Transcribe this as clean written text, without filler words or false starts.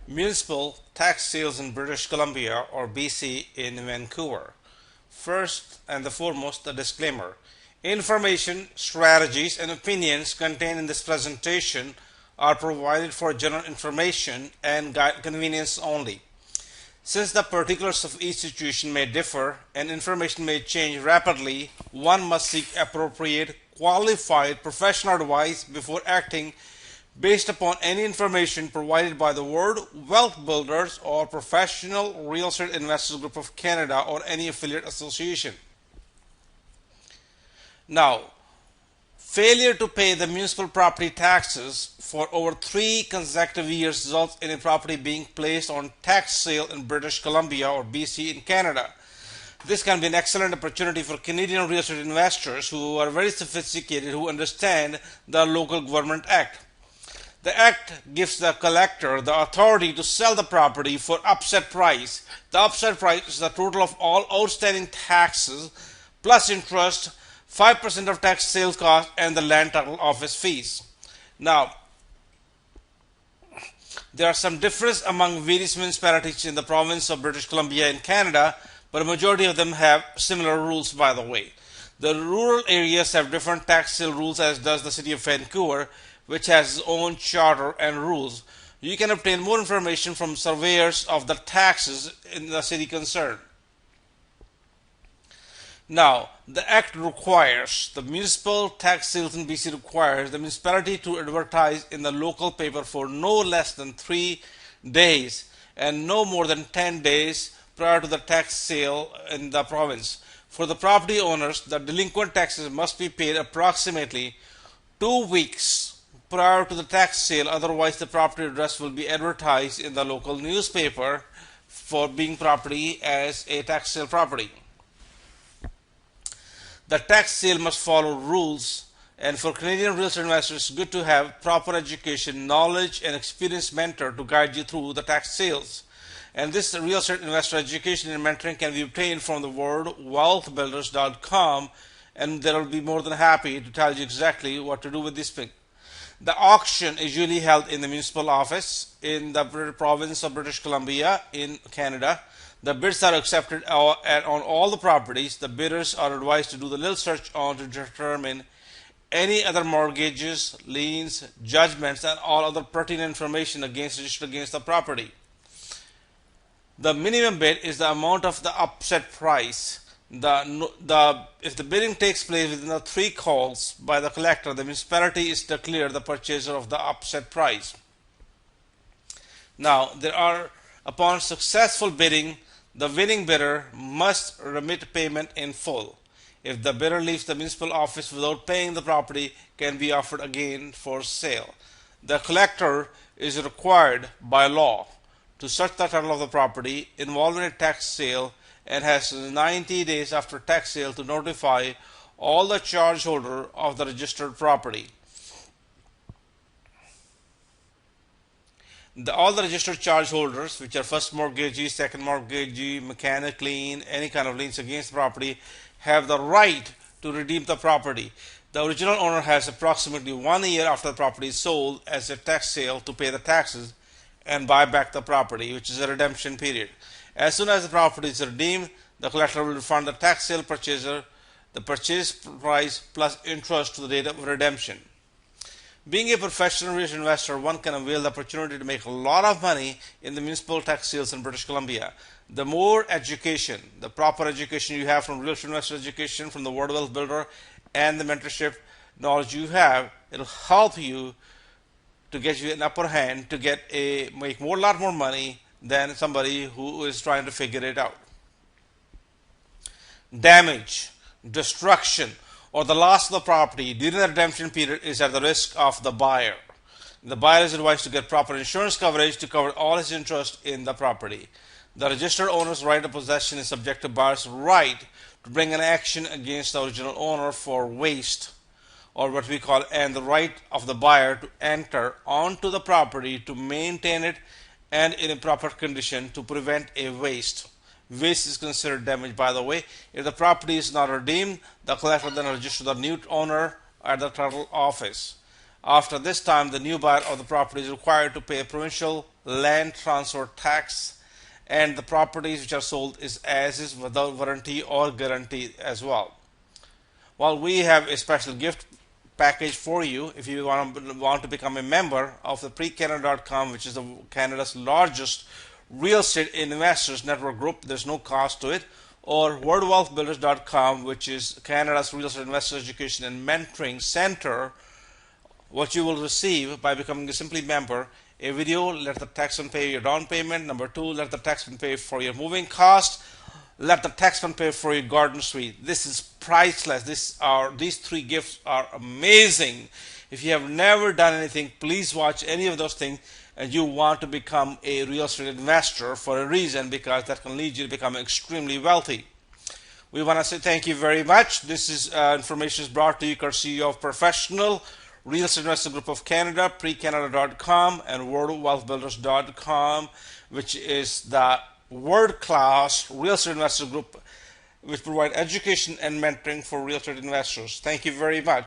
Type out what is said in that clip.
Municipal Tax Sales in British Columbia, or BC, in Vancouver. First and the foremost, the disclaimer. Information, strategies, and opinions contained in this presentation are provided for general information and guide convenience only. Since the particulars of each situation may differ and information may change rapidly, one must seek appropriate, qualified professional advice before acting based upon any information provided by the World Wealth Builders or Professional Real Estate Investors Group of Canada or any affiliate association. Now, failure to pay the municipal property taxes for over 3 consecutive years results in a property being placed on tax sale in British Columbia or BC in Canada. This can be an excellent opportunity for Canadian real estate investors who are very sophisticated, who understand the Local Government Act. The Act gives the collector the authority to sell the property for upset price. The upset price is the total of all outstanding taxes plus interest, 5% of tax sales cost, and the land title office fees. Now, there are some differences among various municipalities in the province of British Columbia in Canada, but a majority of them have similar rules, by the way. The rural areas have different tax sale rules, as does the city of Vancouver, which has its own charter and rules. You can obtain more information from surveyors of the taxes in the city concerned. Now, the Act requires, the municipal tax sales in BC requires the municipality to advertise in the local paper for no less than 3 days and no more than 10 days prior to the tax sale in the province. For the property owners, the delinquent taxes must be paid approximately 2 weeks prior to the tax sale, otherwise the property address will be advertised in the local newspaper for being property as a tax sale property. The tax sale must follow rules, and for Canadian real estate investors, it's good to have proper education, knowledge, and experienced mentor to guide you through the tax sales. And this real estate investor education and mentoring can be obtained from the worldwealthbuilders.com, and they will be more than happy to tell you exactly what to do with this thing. The auction is usually held in the municipal office in the province of British Columbia in Canada. The bids are accepted on all the properties. The bidders are advised to do the little search on to determine any other mortgages, liens, judgments, and all other pertinent information registered against the property. The minimum bid is the amount of the upset price. If the bidding takes place within the 3 calls by the collector, the municipality is declared the purchaser of the upset price. Now, upon successful bidding, the winning bidder must remit payment in full. If the bidder leaves the municipal office without paying, the property can be offered again for sale. The collector is required by law to search the title of the property involved in a tax sale and has 90 days after tax sale to notify all the charge holder of the registered property. All the registered charge holders, which are first mortgagee, second mortgagee, mechanic lien, any kind of liens against the property, have the right to redeem the property. The original owner has approximately 1 year after the property is sold as a tax sale to pay the taxes and buy back the property, which is a redemption period. As soon as the property is redeemed, the collector will refund the tax sale purchaser the purchase price plus interest to the date of redemption. Being a professional real estate investor, one can avail the opportunity to make a lot of money in the municipal tax sales in British Columbia. The more education, the proper education you have from real estate investor education, from the World Wealth Builder, and the mentorship knowledge you have, it will help you to get you an upper hand to make a lot more money than somebody who is trying to figure it out. Damage, destruction, or the loss of the property during the redemption period is at the risk of the buyer. The buyer is advised to get proper insurance coverage to cover all his interest in the property. The registered owner's right of possession is subject to buyer's right to bring an action against the original owner for waste, or what we call, and the right of the buyer to enter onto the property to maintain it and in a proper condition to prevent a waste. Waste is considered damage, by the way. If the property is not redeemed, the collector then registers the new owner at the title office. After this time, the new buyer of the property is required to pay a provincial land transfer tax, and the properties which are sold is as is without warranty or guarantee as well. Well, we have a special gift package for you if you want to become a member of the precanada.com, which is Canada's largest real estate investors network group. There's no cost to it. Or wordwealthbuilders.com, which is Canada's real estate investor education and mentoring center. What you will receive by becoming a Simply member: a video, let the taxman pay your down payment. Number 2, let the taxman pay for your moving cost. Let the taxman pay for your garden suite. This is priceless. These 3 gifts are amazing. If you have never done anything, please watch any of those things, and you want to become a real estate investor for a reason, because that can lead you to become extremely wealthy. We want to say thank you very much. This is information is brought to you courtesy of Professional Real Estate Investor Group of Canada, precanada.com, and worldwealthbuilders.com, which is the world-class real estate investor group which provide education and mentoring for real estate investors. Thank you very much.